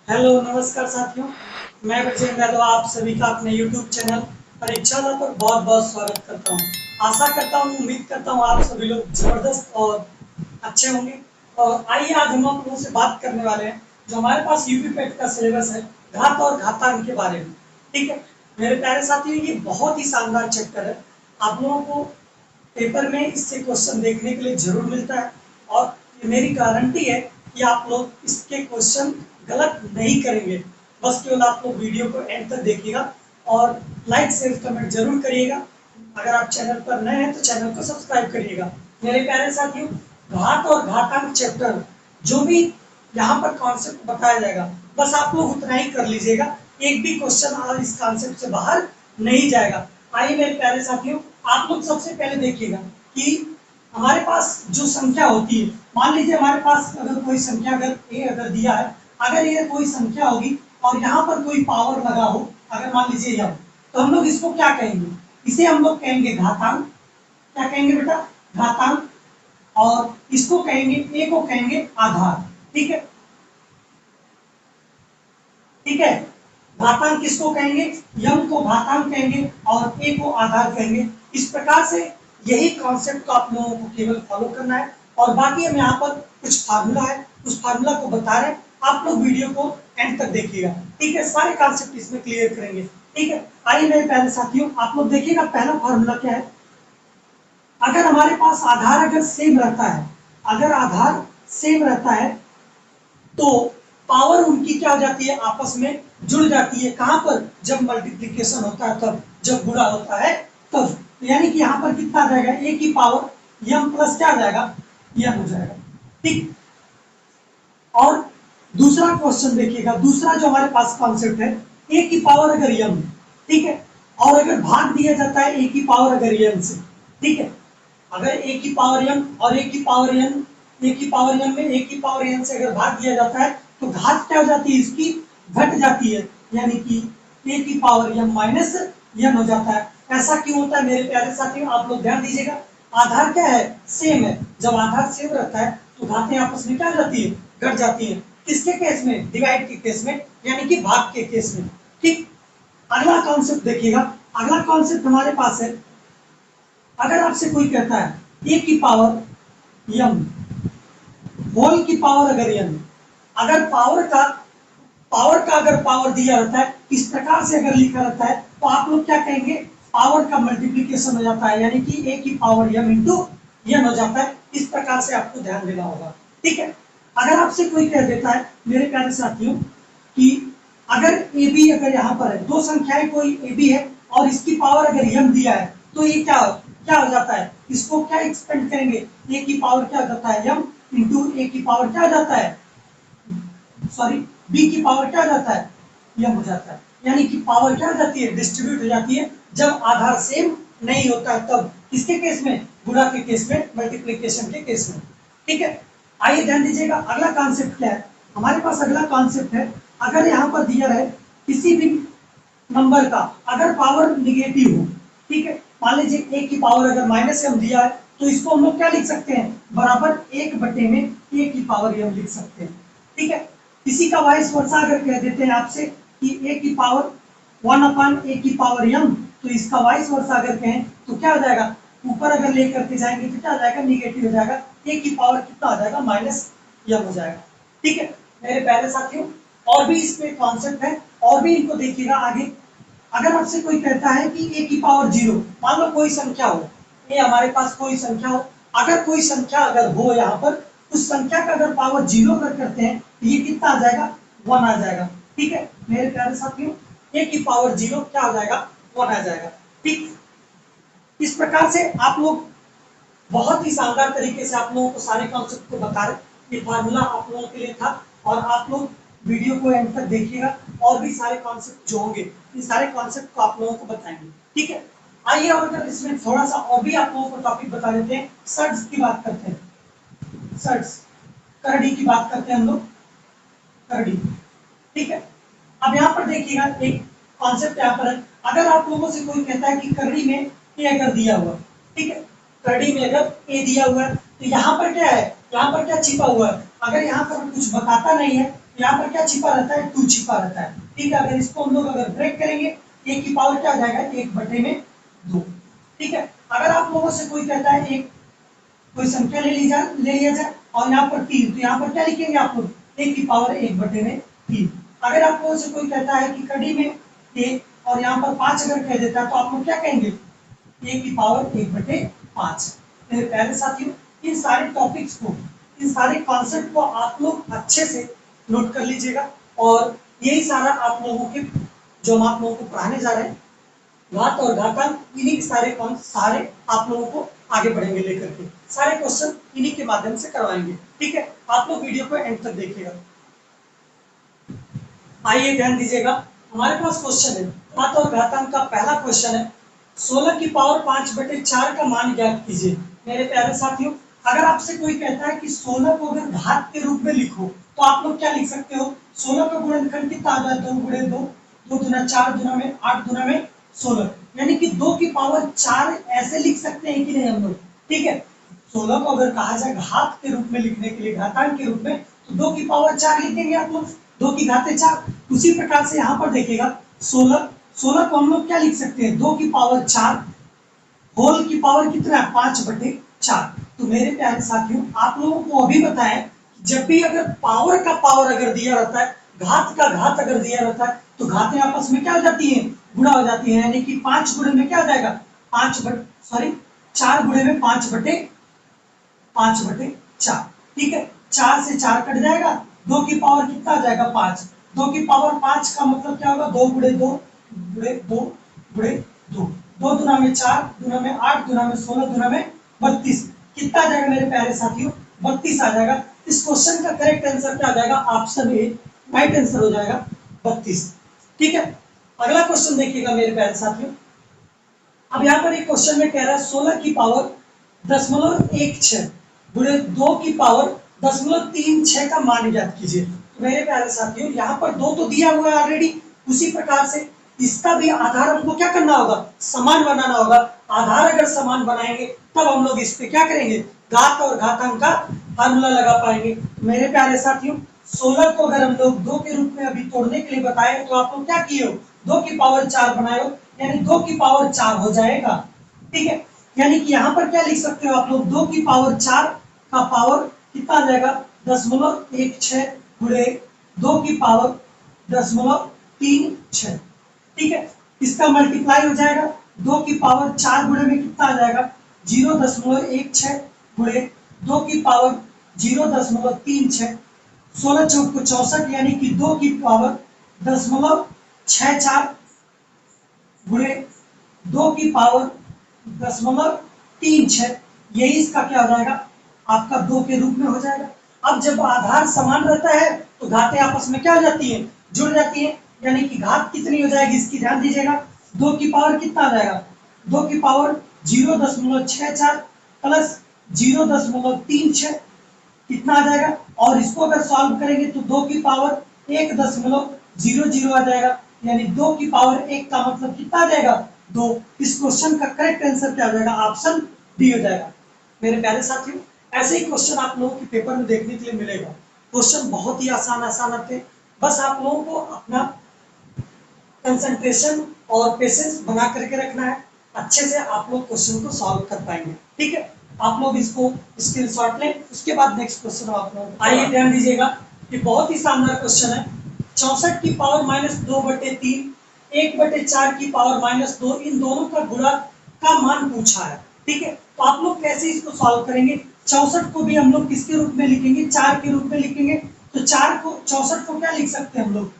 Hello नमस्कार साथियों, मैं बजरंग यादव आप सभी का अपने YouTube चैनल परीक्षाला पर बहुत बहुत स्वागत करता हूं। आशा करता हूं, उम्मीद करता हूं आप सभी लोग जबरदस्त और अच्छे होंगे। और आइए आज हम आप लोगों से बात करने वाले हैं जो हमारे पास यूपी पेट का सिलेबस है, घात और घातांक के बारे में। ठीक है मेरे प्यारे साथियों, ये बहुत ही शानदार चैप्टर है। आप लोगों को पेपर में इससे क्वेश्चन देखने के लिए जरूर मिलता है और ये मेरी गारंटी है कि आप लोग इसके क्वेश्चन गलत नहीं करेंगे। बस केवल आप लोग वीडियो को एंड तक देखिएगा और लाइक शेयर कमेंट जरूर करिएगा। अगर आप चैनल पर नए हैं तो चैनल को सब्सक्राइब करिएगा। मेरे प्यारे साथियों, घात और घातांक चैप्टर जो भी यहाँ पर कॉन्सेप्ट बताया जाएगा, बस आप लोग उतना ही कर लीजिएगा। एक भी क्वेश्चन इस कॉन्सेप्ट से बाहर नहीं जाएगा। आइए मेरे प्यारे साथियों, आप लोग सबसे पहले देखिएगा कि हमारे पास जो संख्या होती है, मान लीजिए हमारे पास अगर कोई संख्या अगर ए अगर दिया है, अगर ये कोई संख्या होगी और यहाँ पर कोई पावर लगा हो, अगर मान लीजिए यम, तो हम लोग इसको क्या कहेंगे? इसे हम लोग कहेंगे घातांक। क्या कहेंगे बेटा? घातांक। और इसको कहेंगे, ए को कहेंगे आधार। ठीक है, ठीक है। घातांक किसको कहेंगे? यम को घातांक कहेंगे और ए को आधार कहेंगे। इस प्रकार से यही कॉन्सेप्ट को आप लोगों को केवल फॉलो करना है और बाकी हम यहाँ पर कुछ फार्मूला है, उस फार्मूला को बता रहे हैं। आप लोग वीडियो को एंड तक देखिएगा। ठीक है, सारे कॉन्सेप्ट इसमें क्लियर करेंगे। ठीक है, आइए मेरे प्यारे साथियों, आप लोग देखिएगा पहला फार्मूला क्या है। अगर हमारे पास आधार अगर सेम रहता है, अगर आधार सेम रहता है तो पावर उनकी क्या हो जाती है? आपस में जुड़ जाती है। कहां पर? जब मल्टीप्लीकेशन होता है तब, जब गुणा होता है तब। यानी कि यहाँ पर कितना आ जाएगा? ए की पावर यम प्लस क्या आ जाएगा? यम हो जाएगा। ठीक। और दूसरा क्वेश्चन देखिएगा, दूसरा जो हमारे पास कॉन्सेप्ट है, ए की पावर अगर यम, ठीक है, और अगर भाग दिया जाता है ए की पावर अगर यम से, ठीक है, अगर ए की पावर यम और ए की पावर यम, ए की पावर यम में ए की पावर यम से अगर भाग दिया जाता है तो घात क्या हो जाती है? इसकी घट जाती है, यानी कि ए की पावर यम माइनस यम हो जाता है। ऐसा क्यों होता है मेरे प्यारे साथियों? आप लोग ध्यान दीजिएगा। आधार क्या है? सेम है। जब आधार सेम रहता है तो घातें आपस में क्या हो जाती है? घट जाती है। किसके केस में? डिवाइड के केस में, यानी कि भाग के केस में। ठीक। अगला कॉन्सेप्ट देखिएगा। अगला कॉन्सेप्ट हमारे पास है, अगर आपसे कोई कहता है ए की पावर यम होल की पावर अगर यम, अगर पावर का अगर पावर दिया रहता है, इस प्रकार से अगर लिखा रहता है तो आप लोग क्या कहेंगे? पावर का मल्टीप्लीकेशन हो जाता है, यानी कि ए की पावर यम इंटू यम हो जाता है। इस प्रकार से आपको ध्यान देना होगा। ठीक है, अगर आपसे कोई कह देता है मेरे प्यारे साथियों कि अगर ए बी अगर यहाँ पर है, दो संख्याएं कोई ए बी है और इसकी पावर अगर यम दिया है, तो ये क्या क्या हो जाता है? इसको क्या एक्सपेंड करेंगे? ए की पावर क्या हो जाता है? यम इंटू ए की पावर क्या हो जाता है? सॉरी, बी की पावर क्या हो जाता है? यम हो जाता है। यानी कि पावर क्या हो जाती है? डिस्ट्रीब्यूट हो जाती है जब आधार सेम नहीं होता है तब। किसके केस में? गुणा के केस में, मल्टीप्लिकेशन के केस में। ठीक है, आइए ध्यान दीजिएगा। अगला कॉन्सेप्ट क्या है हमारे पास? अगला कॉन्सेप्ट है, अगर यहाँ पर दिया है किसी भी नंबर का अगर पावर निगेटिव हो, ठीक है, मान लीजिए ए की पावर अगर माइनस एम दिया है तो इसको हम लोग क्या लिख सकते हैं? बराबर एक बटे में ए की पावर एम लिख सकते हैं। ठीक है, इसी का वाइस वर्सा अगर कह देते हैं आपसे कि ए की पावर वन अपॉन ए की पावर एम, तो इसका वाइस वर्सा अगर कहें तो क्या हो जाएगा? ऊपर अगर लेकर के जाएंगे तो क्या हो जाएगा? निगेटिव हो जाएगा। ए की पावर कितना हो जाएगा? माइनस एम हो जाएगा। ठीक है मेरे प्यारे साथियों, और भी इसमें कॉन्सेप्ट है और भी इनको देखिएगा आगे। अगर आपसे कोई कहता है कि ए की पावर जीरो, मान लो कोई संख्या हो, ये हमारे पास कोई संख्या हो, अगर कोई संख्या अगर हो यहाँ पर, उस संख्या का अगर पावर जीरो अगर करते हैं तो ये कितना आ जाएगा? वन आ जाएगा। ठीक है मेरे प्यारे साथियों, ए की पावर जीरो क्या हो जाएगा? वन आ जाएगा। ठीक, इस प्रकार से आप लोग बहुत ही शानदार तरीके से आप लोगों को सारे कॉन्सेप्ट को बता रहे। ये फार्मूला आप लोगों के लिए था और आप लोग वीडियो को एंड तक देखिएगा और भी सारे कॉन्सेप्ट जो होंगे, इन सारे कॉन्सेप्ट को आप लोगों को बताएंगे। ठीक है, आइए और अगर इसमें थोड़ा सा और भी आप लोगों को टॉपिक बता देते हैं। सर्ट्स की बात करते हैं। सर्ट्स, करड़ी की बात करते हैं हम लोग, करड़ी। ठीक है, अब यहाँ पर देखिएगा एक कॉन्सेप्ट यहाँ पर है। अगर आप लोगों से कोई कहता है कि करड़ी में ए अगर दिया हुआ, ठीक है, करड़ी में अगर ए दिया हुआ है तो यहाँ पर क्या है? यहाँ पर क्या छिपा हुआ है? अगर यहाँ पर कुछ बताता नहीं है तो यहाँ पर क्या छिपा रहता है, 2 छिपा रहता है। ठीक है, अगर इसको हम लोग अगर ब्रेक करेंगे, a की पावर क्या हो जाएगा, 1/2। ठीक है, अगर आप लोगों से कोई कहता है एक कोई संख्या ले लिया जाए और यहाँ पर 3, तो यहाँ पर क्या लिखेंगे आप लोग, a की पावर 1/3। अगर आप लोगों से कोई कहता है कि कड़ी में 1 और यहाँ पर 5 अगर कह देता है तो आप लोग क्या कहेंगे, a की पावर 1/5। मेरे प्यारे साथियों, इन सारे टॉपिक्स को, इन सारे कॉन्सेप्ट को आप लोग अच्छे से नोट कर लीजिएगा और यही सारा आप लोगों के जो हम आप लोगों को पढ़ाने जा रहे हैं, घात और घातांक, इन्हीं सारे आप लोगों को आगे बढ़ेंगे लेकर के, सारे क्वेश्चन इन्हीं के माध्यम से करवाएंगे। ठीक है, आप लोग वीडियो को एंड तक देखिएगा। आइए ध्यान दीजिएगा, हमारे पास क्वेश्चन है घात और घातांक का। पहला क्वेश्चन है 16 की पावर 5/4 का मान ज्ञात कीजिए। मेरे प्यारे साथियों, अगर आपसे कोई कहता है कि 16 को अगर घात के रूप में लिखो तो आप लोग क्या लिख सकते हो, 16 का गुणनखंड कितना आ जाए, 2 × 2, 2 × 4 × 8 × 16, यानी कि 2 की पावर 4 ऐसे लिख सकते हैं कि नहीं हम लोग। ठीक है, 16 को अगर कहा जाए घात के रूप में लिखने के लिए, घातांक के रूप में, तो 2 की पावर 4 लिखेंगे आप लोग, 2 की घाते 4। उसी प्रकार से यहाँ पर देखिएगा 16 को हम लोग क्या लिख सकते हैं, 2 की पावर 4 होल की पावर कितना है, 5/4। तो मेरे प्यारे साथियों, आप लोगों को अभी बताएं, जब भी अगर पावर का पावर अगर दिया रहता है, घात का घात अगर दिया रहता है, तो घातें आपस में क्या हो जाती हैं, गुणा हो जाती है, यानी कि 5 गुणे में क्या हो जाएगा, 4 गुणे में 5/4। ठीक है, 4 से 4 कट जाएगा, 2 की पावर कितना आ जाएगा, 5। 2 की पावर 5 का मतलब क्या होगा, 2 × 2 × 2 × 2, 2 दूना में 4, दूना में 8, दूना में 16, दूना में 32। कितना आ जाएगा मेरे प्यारे साथियों, 32 आ जाएगा। इस क्वेश्चन का करेक्ट आंसर क्या आ जाएगा, ऑप्शन ए राइट आंसर हो जाएगा 32। ठीक है, अगला क्वेश्चन देखिएगा मेरे प्यारे साथियों। अब यहाँ पर एक क्वेश्चन में कह रहा है 16 की पावर 0.16 गुणे 2 की पावर 0.36 का मान ज्ञात कीजिए। तो मेरे प्यारे साथियों, यहाँ पर 2 तो दिया हुआ है ऑलरेडी, उसी प्रकार से इसका भी आधार हमको क्या करना होगा, समान बनाना होगा। आधार अगर समान बनाएंगे तब हम लोग इस पे क्या करेंगे, घात और घातांक का फार्मूला लगा पाएंगे। मेरे प्यारे साथियों, 16 को अगर हम लोग 2 के रूप में अभी तोड़ने के लिए बताए तो आप लोग क्या किए हो, 2 की पावर 4 बनाए हो, यानी 2 की पावर 4 हो जाएगा। ठीक है, यानी कि यहाँ पर क्या लिख सकते हो आप लोग, 2 की पावर 4 का पावर कितना आ जाएगा, 0.16 गुणे 2 की पावर 0.36। ठीक है, इसका मल्टीप्लाई हो जाएगा, 2 की पावर 4 गुणे में कितना आ जाएगा, 0.16 गुणे 2 की पावर 0.36, 16 चौक 64, यानी कि 2 की पावर 0.64 गुणे 2 की पावर 0.36, यही इसका क्या हो जाएगा, आपका 2 के रूप में हो जाएगा। अब जब आधार समान रहता है तो घातें आपस में क्या हो जाती है, जुड़ जाती है, यानी कि घात कितनी हो जाएगी इसकी, ध्यान दीजिएगा, 2 की पावर कितना आ जाएगा, 2 की पावर 0.64 प्लस 0.36 कितना आ जाएगा, और इसको अगर सॉल्व करेंगे तो 2 की पावर 1.00 आ जाएगा, यानी 2 की पावर 1 का मतलब कितना आ जाएगा, 2। इस क्वेश्चन का करेक्ट आंसर क्या हो जाएगा, ऑप्शन डी हो जाएगा। मेरे प्यारे साथियों, ऐसे ही क्वेश्चन आप लोगों के पेपर में देखने के लिए मिलेगा। क्वेश्चन बहुत ही आसान आते हैं, बस आप लोगों को अपना कंसंट्रेशन और पेशेंस बना करके रखना है, अच्छे से आप लोग क्वेश्चन को सॉल्व कर पाएंगे। ठीक है, आप लोग इसको स्क्रीनशॉट लें, उसके बाद नेक्स्ट क्वेश्चन आप लोग आइए ध्यान दीजिएगा, ये बहुत ही शानदार क्वेश्चन है। 64 की पावर -2/3, 1/4 की पावर -2, इन दोनों का गुणा का मान पूछा है। ठीक है, तो आप लोग कैसे इसको सॉल्व करेंगे, 64 को भी हम लोग किसके रूप में लिखेंगे, 4 के रूप में लिखेंगे। तो 64 को क्या लिख सकते हैं हम लोग,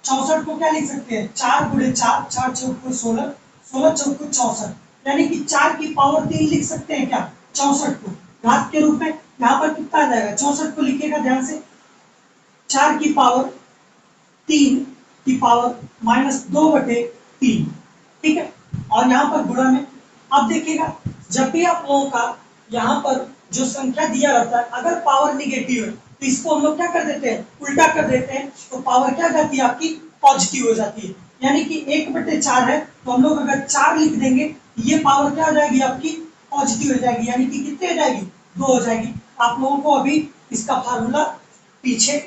64 को क्या लिख सकते हैं, 4 × 4, 4 चौक 16, 16 चौक 64, यानी कि 4 की पावर 3 लिख सकते हैं क्या, 64 को घात के रूप में। यहाँ पर कितना आ जाएगा, 64 को लिखिएगा ध्यान से, 4 की पावर 3 की पावर -2/3। ठीक है, और यहाँ पर गुणा में, अब देखिएगा जब भी आप लोगों का यहाँ पर जो संख्या दिया रहता है, अगर पावर निगेटिव है तो इसको हम लोग क्या कर देते हैं, उल्टा कर देते हैं, तो पावर क्या जाती है आपकी, पॉजिटिव हो जाती है। यानी कि 1/4 है तो हम लोग अगर 4 लिख देंगे, ये पावर क्या हो जाएगी आपकी, पॉजिटिव हो जाएगी, यानी कि कितनी हो जाएगी, 2 हो जाएगी। आप लोगों को अभी इसका फार्मूला पीछे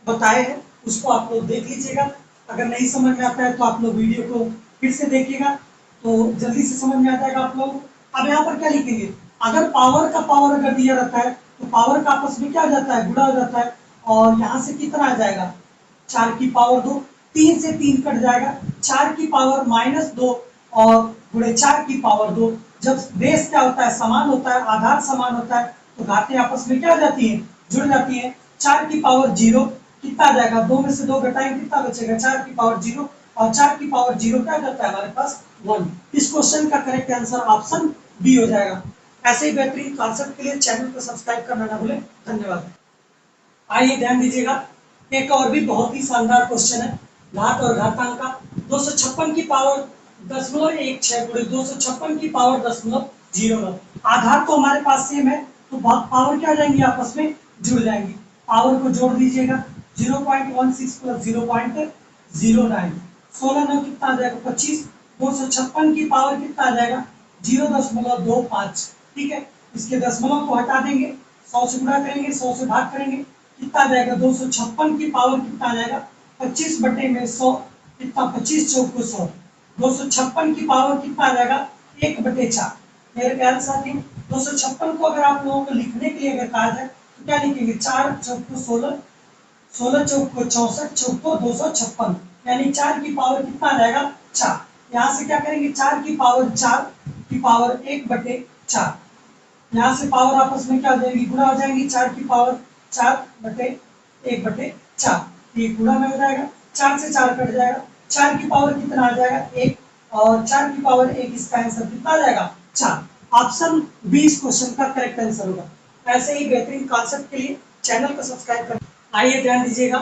बताए हैं, उसको आप लोग देख लीजिएगा। अगर नहीं समझ में आता है तो आप लोग वीडियो को फिर से देखिएगा, तो जल्दी से समझ में आ जाएगा आप लोग। अब यहाँ पर क्या लिखेंगे, अगर पावर का पावर अगर दिया रहता है तो पावर का आपस में क्या हो जाता है, गुणा हो जाता है। और यहाँ से कितना आ जाएगा, 4 की पावर 2, 3 से 3 कट जाएगा, 4 की पावर -2 और गुणे 4 की पावर 2। जब बेस क्या होता है, समान होता है, आधार समान होता है, तो घातें आपस में क्या हो जाती हैं, जुड़ जाती हैं। 4 की पावर 0 कितना आ जाएगा, 2 में से 2 घटाएंगे कितना बचेगा, 4 की पावर 0, और 4 की पावर 0 क्या जाता है हमारे पास 1। इस क्वेश्चन का करेक्ट आंसर ऑप्शन बी हो जाएगा। ऐसे ही बेहतरीन कॉन्सेप्ट के लिए चैनल को सब्सक्राइब करना ना भूलें। धन्यवाद। आइए ध्यान दीजिएगा, एक और भी बहुत ही शानदार क्वेश्चन है, घात और घातांक का। 256 की पावर 0.16 गुणे 256 की पावर 0.09। आधार तो हमारे पास सेम है, तो पावर क्या हो जाएंगी, आपस में जुड़ जाएंगी। पावर को जोड़ दीजिएगा, 0.16 प्लस 0.09, 16 9 कितना आ जाएगा 25। 256 की पावर कितना आ जाएगा 0.25। ठीक है, इसके दशमलव को हटा देंगे, 100 से गुणा करेंगे, 100 से भाग करेंगे, कितना आ जाएगा 256 की पावर कितना आ जाएगा 25 बटे में 100, कितना 25 चौक को 100। 256 की पावर कितना आ जाएगा 1/4। मेरे प्यारे साथियों, 256 को अगर आप लोगों को लिखने के लिए अगर कहा जाए तो क्या लिखेंगे, 4 चौक को 16, 16 चौक को 64, चौक को 256, यानी 4 की पावर कितना आ जाएगा 4। यहाँ से क्या करेंगे, 4 की पावर 4 की पावर 1/4। यहाँ से पावर आपस में क्या हो जाएगी, गुणा हो जाएंगी, 4 की पावर 4 बटे 1/4, ये गुणा में हो जाएगा, 4 से 4 कट जाएगा, 4 की पावर कितना आ जाएगा 1, और 4 की पावर 1, इसका आंसर कितना आ जाएगा 4। ऑप्शन बी इस क्वेश्चन का करेक्ट आंसर होगा। ऐसे ही बेहतरीन कॉन्सेप्ट के लिए चैनल को सब्सक्राइब कर। आइए ध्यान दीजिएगा,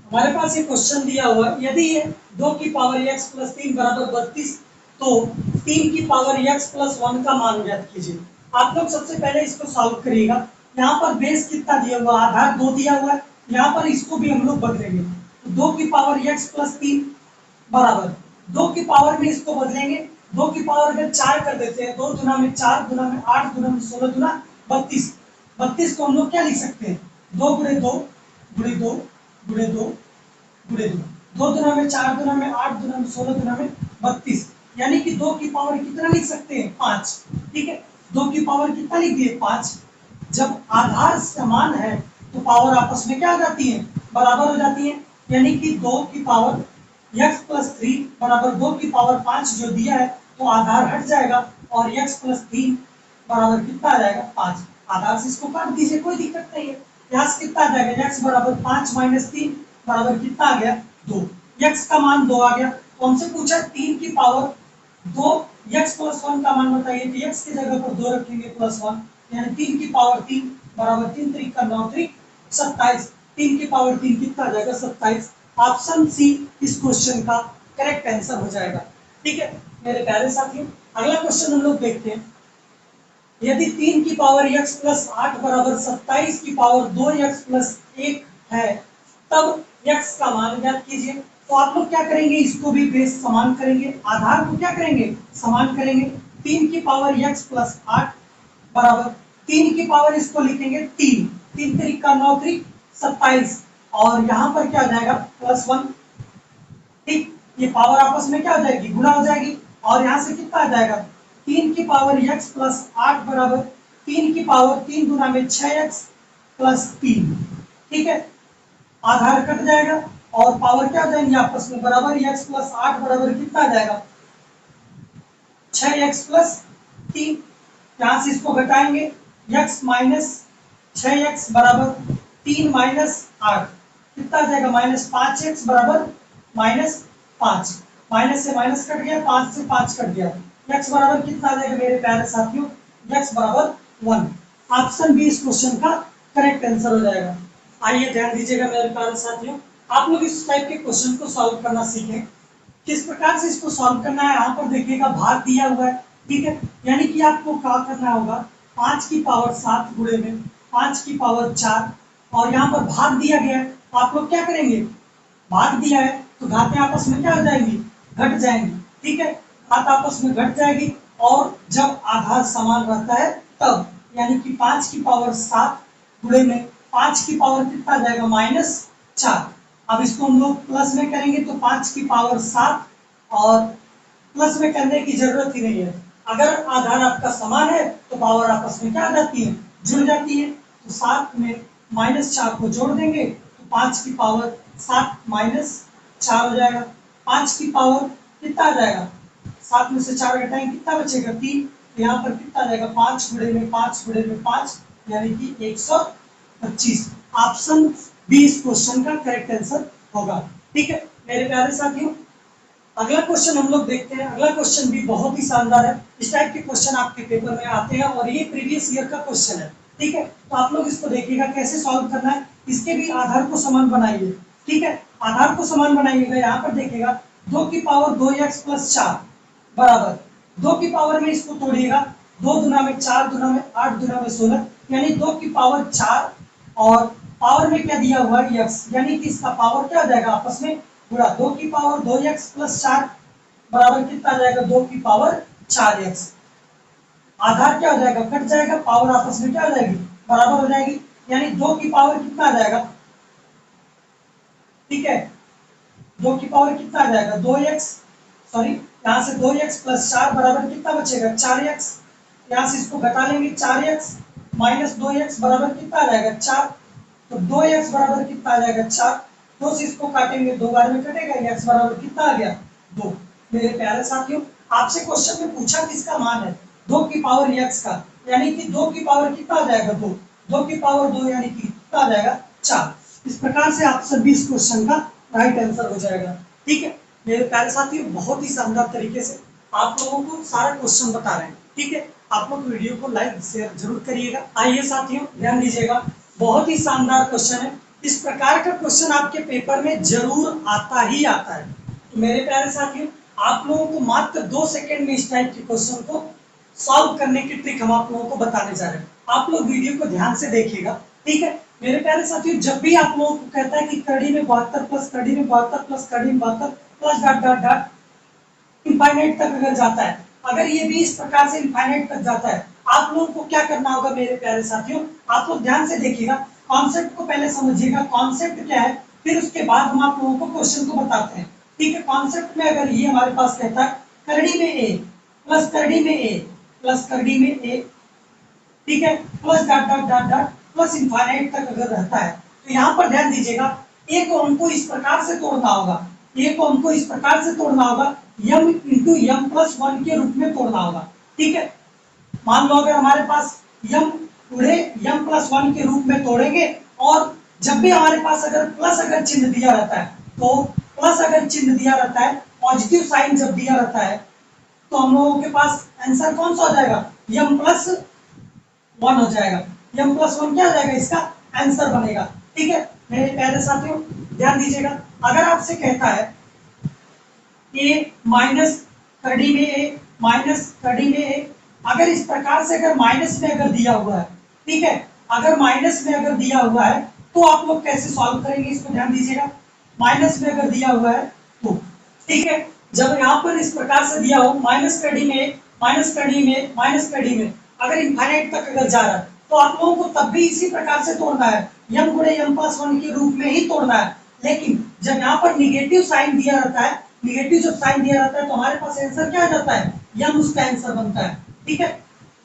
हमारे पास ये क्वेश्चन दिया हुआ है, यदि ये 2 की पावर x प्लस 3 बराबर 32, तो 3 की पावर x प्लस 1 का मान ज्ञात कीजिए। आप लोग सबसे पहले इसको सॉल्व करिएगा। यहाँ पर बेस कितना दिया हुआ, आधार 2 दिया हुआ है, यहाँ पर इसको भी हम लोग बदलेंगे, तो 2 की पावर x प्लस 3 बराबर 2 की पावर में इसको बदलेंगे, 2 की पावर अगर 4 कर देते हैं, 2 दुना में 4 दुना में 8 दुना में 16 दुना 32, 32 को हम लोग क्या लिख सकते हैं, 2 गुणे 2 गुणे 2 गुणे 2 गुणे 2, 2 दुना में 4 दुना में 8 दुना में 16 दुना में 32, यानी कि 2 की पावर कितना लिख सकते हैं 5। ठीक है, 2 की पावर कितना लिख दिए 5। जब आधार समान है तो पावर आपस में क्या हो जाती है, बराबर हो जाती है, यानी कि 2 की पावर x प्लस 3 बराबर 2 की पावर 5 जो दिया है तो आधार हट जाएगा, और x प्लस 3 बराबर कितना आ जाएगा 5। आधार से इसको काट दीजिए, कोई दिक्कत नहीं है। यहाँ से कितना आ जाएगा, x बराबर 5 माइनस 3 बराबर कितना आ गया 2, x का मान 2 आ गया। तो हमसे पूछा 3 की पावर 2 x प्लस 1 का मान बताइए, तो x की जगह पर 2 रखेंगे प्लस 1, यानी 3 की पावर 3 बराबर 3 3 का 9 3 27, 3 की पावर 3 कितना आ जाएगा 27। ऑप्शन सी इस क्वेश्चन का करेक्ट आंसर हो जाएगा। ठीक है मेरे प्यारे साथियों, अगला क्वेश्चन हम लोग देखते हैं, यदि 3 की पावर x प्लस 8 बराबर 27 की पावर 2x प्लस 1 है, तब x का मान ज्ञात कीजिए। तो आप लोग क्या करेंगे, इसको भी बेस समान करेंगे, आधार को क्या करेंगे समान करेंगे। 3 की पावर x प्लस 8 बराबर 3 की पावर इसको लिखेंगे 3, 3 3 का 9 3 27, और यहाँ पर क्या हो जाएगा प्लस 1। ठीक, ये पावर आपस में क्या हो जाएगी, गुणा हो जाएगी, और यहाँ से कितना आ जाएगा 3 की पावर x प्लस 8 बराबर 3 की पावर 3 गुना में 6x प्लस 3। ठीक है, आधार कट जाएगा और पावर क्या हो जाएंगे आपस में बराबर, x प्लस 8 बराबर कितना आ जाएगा 6x प्लस 3। यहाँ से इसको घटाएंगे, x माइनस 6x बराबर 3 माइनस 8 कितना आ जाएगा -5x बराबर -5, माइनस से माइनस कट गया, 5 से 5 कट गया, x बराबर कितना आ जाएगा मेरे प्यारे साथियों, x बराबर 1। ऑप्शन बी इस क्वेश्चन का करेक्ट आंसर हो जाएगा। आइए ध्यान दीजिएगा मेरे प्यारे साथियों, आप लोग इस टाइप के क्वेश्चन को सॉल्व करना सीखें। किस प्रकार से इसको सॉल्व करना है, यहाँ पर देखिएगा भाग दिया हुआ है। ठीक है, यानी कि आपको क्या करना होगा, 5 की पावर 7 गुणे में 5 की पावर 4, और यहाँ पर भाग दिया गया है, आप लोग क्या करेंगे, भाग दिया है तो घातें आपस में क्या हो जाएंगी, घट जाएंगी। ठीक है, घात आपस में घट जाएगी, और जब आधार समान रहता है तब, यानी कि 5 की पावर 7 गुणे में 5 की पावर कितना आ जाएगा -4। अब इसको हम लोग प्लस में करेंगे तो 5 की पावर 7, और प्लस में करने की जरूरत ही नहीं है। अगर आधार आपका समान है तो पावर आपस में क्या आ जाती है, जुड़ जाती है। तो 7 में -4 को जोड़ देंगे तो 5 की पावर 7 -4 हो जाएगा। 5 की पावर कितना आ जाएगा, 7 में से 4 घटाएंगे कितना बचेगा 3। तो यहाँ पर कितना आ जाएगा 5 गुणे में 5 गुणे में 5 यानी कि 125। ऑप्शन बी इस क्वेश्चन का करेक्ट आंसर होगा। ठीक है मेरे प्यारे साथियों, अगला क्वेश्चन हम लोग देखते हैं। अगला क्वेश्चन भी बहुत ही शानदार है। इस टाइप के क्वेश्चन आपके पेपर में आते हैं और ये प्रीवियस ईयर का क्वेश्चन है। ठीक है, तो आप लोग इसको देखिएगा कैसे सॉल्व करना है। इसके भी आधार को समान बनाइए। ठीक है, आधार को समान बनाइएगा। यहाँ पर देखिएगा 2 की पावर 2x प्लस 4 बराबर 2 की पावर में इसको तोड़िएगा, 2 दुना में 4 दुना में 8 दुना में 16 यानी 2 की पावर 4 और पावर में क्या दिया हुआ है x, यानी कि इसका पावर क्या आ जाएगा आपस में पूरा 2 की पावर 2x प्लस 4 बराबर कितना आ जाएगा 2 की पावर 4x। आधार क्या हो जाएगा, कट जाएगा, पावर आपस में क्या हो जाएगी बराबर हो जाएगी, यानी 2 की पावर कितना आ जाएगा। ठीक है, 2 की पावर कितना आ जाएगा 2x, सॉरी यहाँ से 2x प्लस 4 बराबर कितना बचेगा 4x। यहाँ से इसको घटा लेंगे 4x माइनस 2x बराबर कितना आ जाएगा 4। तो 2x बराबर कितना आ जाएगा 4। 2 से इसको काटेंगे 2 बार में कटेगा, x बराबर कितना आ गया 2। मेरे प्यारे साथियों, आपसे क्वेश्चन में पूछा किसका मान है 2 की पावर x का, यानी कि 2 की पावर कितना आ जाएगा 2। 2 की पावर 2 यानी कि कितना आ जाएगा 4। इस प्रकार से आप सभी इस क्वेश्चन का राइट आंसर हो जाएगा। ठीक है मेरे प्यारे साथियों, बहुत ही शानदार तरीके से आप लोगों को सारा क्वेश्चन बता रहे हैं। ठीक है, आप लोग वीडियो को लाइक शेयर जरूर करिएगा। आइए साथियों ध्यान दीजिएगा, बहुत ही शानदार क्वेश्चन है। इस प्रकार का क्वेश्चन आपके पेपर में जरूर आता ही आता है। तो मेरे प्यारे साथियों, आप लोगों को मात्र 2 सेकंड में इस टाइप के क्वेश्चन को सॉल्व करने की ट्रिक हम आप लोगों को बताने जा रहे हैं। आप लोग वीडियो को ध्यान से देखिएगा। ठीक है मेरे प्यारे साथियों, जब भी आप लोगों को कहता है कि कड़ी में 72 प्लस कड़ी में 72 प्लस कड़ी में 72 plus dot dot dot infinite तक अगर जाता है, अगर ये भी इस प्रकार से इनफाइनाइट तक जाता है, आप लोगों को क्या करना होगा मेरे प्यारे साथियों, आप लोग ध्यान से देखिएगा, कॉन्सेप्ट को पहले समझिएगा कॉन्सेप्ट क्या है, फिर उसके बाद हम आप लोगों को क्वेश्चन को बताते हैं। ठीक है, कॉन्सेप्ट में अगर ये हमारे पास कहता है करड़ी में a प्लस करड़ी में a प्लस करड़ी में a, ठीक है, plus dot dot dot dot plus infinite तक अगर रहता है, तो यहाँ पर ध्यान दीजिएगा a को हमको इस प्रकार से तोड़ना होगा, a को हमको इस प्रकार से तोड़ना होगा m इंटू m प्लस 1 के रूप में तोड़ना होगा। ठीक है, मान लो अगर हमारे पास m पूरे m प्लस 1 के रूप में तोड़ेंगे, और जब भी हमारे पास अगर प्लस अगर चिन्ह दिया रहता है, तो प्लस अगर चिन्ह दिया रहता है, पॉजिटिव साइन जब दिया रहता है, तो हम लोगों के पास आंसर कौन सा हो जाएगा m प्लस 1 हो जाएगा। m प्लस 1 क्या हो जाएगा, इसका आंसर बनेगा। ठीक है मेरे प्यारे साथियों, ध्यान दीजिएगा, अगर आपसे कहता है a माइनस करड़ी में a माइनस करड़ी में a, अगर इस प्रकार से अगर माइनस में अगर दिया हुआ है, ठीक है, अगर माइनस में अगर दिया हुआ है तो आप लोग कैसे सॉल्व करेंगे, इसको ध्यान दीजिएगा। माइनस में अगर दिया हुआ है तो ठीक है, जब यहाँ पर इस प्रकार से दिया हो माइनस करड़ी में माइनस करड़ी में माइनस करड़ी में, अगर इनफाइनाइट तक अगर जा रहा है, तो आप लोगों को तब भी इसी प्रकार से तोड़ना है, m गुणे m प्लस 1 के रूप में ही तोड़ना है। लेकिन जब यहाँ पर निगेटिव साइन दिया रहता है, निगेटिव जब साइन दिया रहता है, तो हमारे पास आंसर क्या आ जाता है, m उसका आंसर बनता है। ठीक है,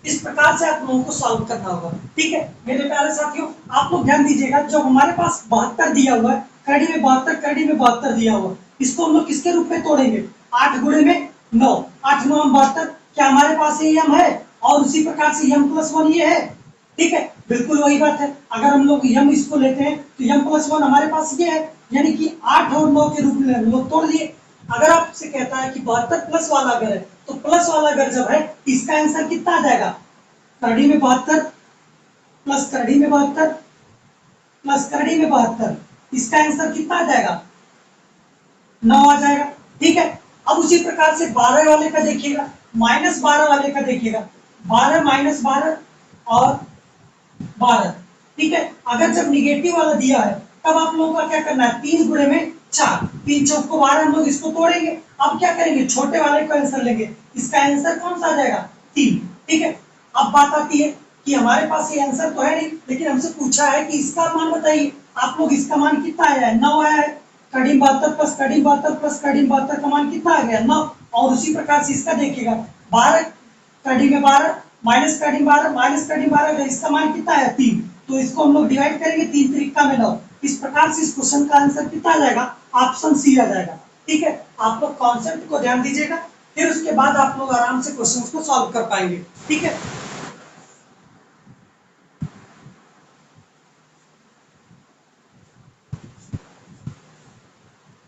इस प्रकार से आप लोगों को सॉल्व करना होगा। ठीक है मेरे प्यारे साथियों, आप लोग ध्यान दीजिएगा, जब हमारे पास 72 दिया हुआ है, कड़ी में 72 कड़ी में 72 दिया हुआ, इसको हम लोग किसके रूप में तोड़ेंगे, 8 गुणे में 9, 8 9 72, क्या हमारे पास ये m है, और उसी प्रकार से m प्लस 1 ये है। ठीक है, बिल्कुल वही बात है, अगर हम लोग m इसको लेते हैं तो m प्लस 1 हमारे पास ये है, यानी कि 8 और 9 के रूप में हम लोग तोड़ लिए। अगर आपसे कहता है कि 72 प्लस वाला अगर है, तो प्लस वाला अगर जब है, इसका आंसर कितना आ जाएगा, करड़ी में 72 प्लस करड़ी में 72 प्लस करड़ी में 72, इसका आंसर कितना आ जाएगा 9 आ जाएगा। ठीक है, अब उसी प्रकार से 12 वाले का देखिएगा, माइनस 12 वाले का देखिएगा, 12 माइनस 12 और 12। ठीक है, अगर जब निगेटिव वाला दिया है, तब आप लोगों का क्या करना है, 3 गुणे में 4, 3 चौक को 12, हम लोग इसको तोड़ेंगे। अब क्या करेंगे, छोटे वाले का आंसर लेंगे, इसका आंसर कौन सा आ जाएगा 3। ठीक है, अब बात आती है कि हमारे पास ये आंसर तो है नहीं, लेकिन हमसे पूछा है कि इसका मान बताइए। आप लोग इसका मान कितना आया है, 9 आया है। कड़ी 72 प्लस कड़ी 72 प्लस कड़ी 72 का मान कितना आ गया, 9। और उसी प्रकार से इसका देखिएगा, 12 कड़ी में 12 माइनस कड़ी 12 माइनस कड़ी 12, इसका मान कितना है, 3। तो इसको हम लोग डिवाइड करेंगे, 3 त्रिका में 9। इस प्रकार से इस क्वेश्चन का आंसर कितना आ जाएगा, ऑप्शन सी आ जाएगा। ठीक है, आप लोग कॉन्सेप्ट को ध्यान दीजिएगा, फिर उसके बाद आप लोग आराम से क्वेश्चंस को सॉल्व कर पाएंगे। ठीक है,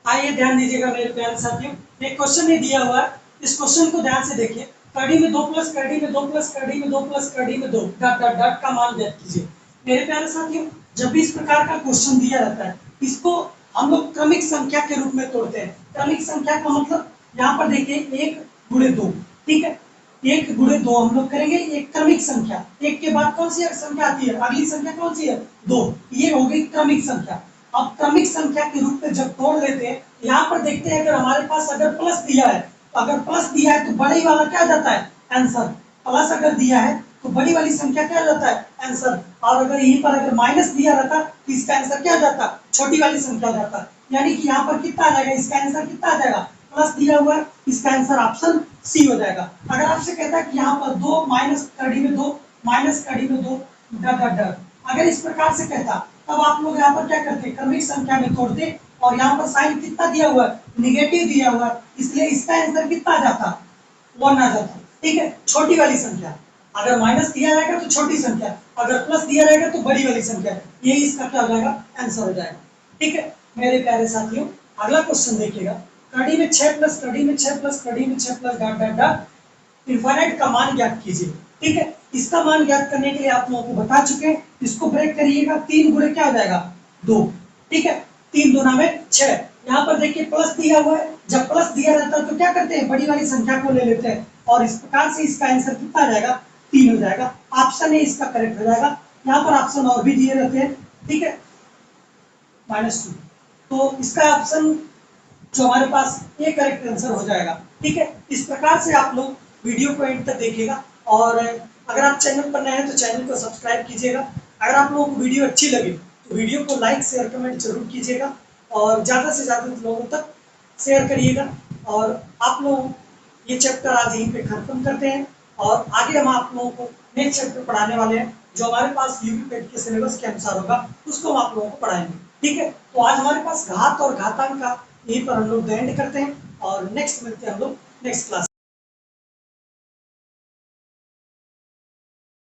आइए ध्यान दीजिएगा मेरे प्यारे साथियों, एक क्वेश्चन ये दिया हुआ है, इस क्वेश्चन को ध्यान से देखिए। कड़ी में 2 प्लस कड़ी में 2 प्लस कड़ी में 2 प्लस कड़ी में 2 डॉट डॉट डॉट का मान ज्ञात कीजिए। मेरे प्यारे साथियों, जब भी इस प्रकार का क्वेश्चन दिया रहता है, इसको हम लोग क्रमिक संख्या के रूप में तोड़ते हैं। क्रमिक संख्या का मतलब यहाँ पर देखिए 1 गुणे 2, ठीक है, 1 गुणे 2 हम लोग करेंगे, एक क्रमिक संख्या। एक के बाद कौन सी संख्या आती है, अगली संख्या कौन सी है, 2, ये हो गई क्रमिक संख्या। अब क्रमिक संख्या के रूप में जब तोड़ लेते हैं, यहाँ पर देखते हैं अगर हमारे पास अगर प्लस दिया है, अगर प्लस दिया है तो बड़ी वाला क्या जाता है, आंसर। प्लस अगर दिया है तो बड़ी वाली संख्या क्या जाता है, आंसर। और अगर यहीं पर अगर माइनस दिया रहता तो इसका आंसर क्या जाता, छोटी वाली संख्या जाता। यानी कि यहाँ पर कितना आ जाएगा, इसका आंसर कितना आ जाएगा, प्लस दिया हुआ है, इसका आंसर ऑप्शन सी हो जाएगा। अगर आपसे कहता है कि यहाँ पर 2 माइनस कड़ी में 2 माइनस कड़ी में 2 डट डट डट, अगर इस प्रकार से कहता तब आप लोग यहाँ पर क्या करते, क्रमिक संख्या में तोड़ते, और यहाँ पर साइन कितना दिया हुआ है, निगेटिव दिया हुआ है, इसलिए इसका आंसर कितना आ जाता, 1 आ जाता। ठीक है, छोटी वाली संख्या। अगर माइनस दिया रहेगा तो छोटी संख्या, अगर प्लस दिया रहेगा तो बड़ी वाली संख्या, यही इसका क्या हो जाएगा, आंसर हो जाएगा। ठीक है मेरे प्यारे साथियों, अगला क्वेश्चन देखिएगा। कड़ी में 6 प्लस कड़ी में 6 प्लस कड़ी में 6 plus dot dot dot infinite का मान ज्ञात कीजिए। ठीक है, इसका मान ज्ञात करने के लिए आप लोगों को बता चुके हैं, इसको ब्रेक करिएगा, 3 गुणे क्या हो जाएगा, 2। ठीक है, 3 दूना में 6। यहाँ पर देखिए प्लस दिया हुआ है, जब प्लस दिया रहता है तो क्या करते हैं, बड़ी वाली संख्या को ले लेते हैं, और इस प्रकार से इसका आंसर कितना आ जाएगा, 3 हो जाएगा। ऑप्शन ए इसका करेक्ट हो जाएगा। यहाँ पर ऑप्शन और भी दिए रहते हैं, ठीक है, -2, तो इसका ऑप्शन जो हमारे पास ये करेक्ट आंसर हो जाएगा। ठीक है, इस प्रकार से आप लोग वीडियो को एंड तक देखिएगा, और अगर आप चैनल पर नए हैं तो चैनल को सब्सक्राइब कीजिएगा। अगर आप लोगों को वीडियो अच्छी लगे तो वीडियो को लाइक शेयर कमेंट जरूर कीजिएगा, और ज़्यादा से ज़्यादा लोगों तक शेयर करिएगा। और आप लोग ये चैप्टर आज यहीं पे खत्म करते हैं, और आगे हम आप लोगों को नेक्स्ट चैप्टर पढ़ाने वाले हैं, जो हमारे पास यूपी पेट के सिलेबस के अनुसार होगा, उसको हम आप लोगों को पढ़ाएंगे। ठीक है, तो आज हमारे पास घात और घातांक का यहीं पर हम लोग एंड करते हैं, और नेक्स्ट मिलते हैं हम लोग नेक्स्ट क्लास।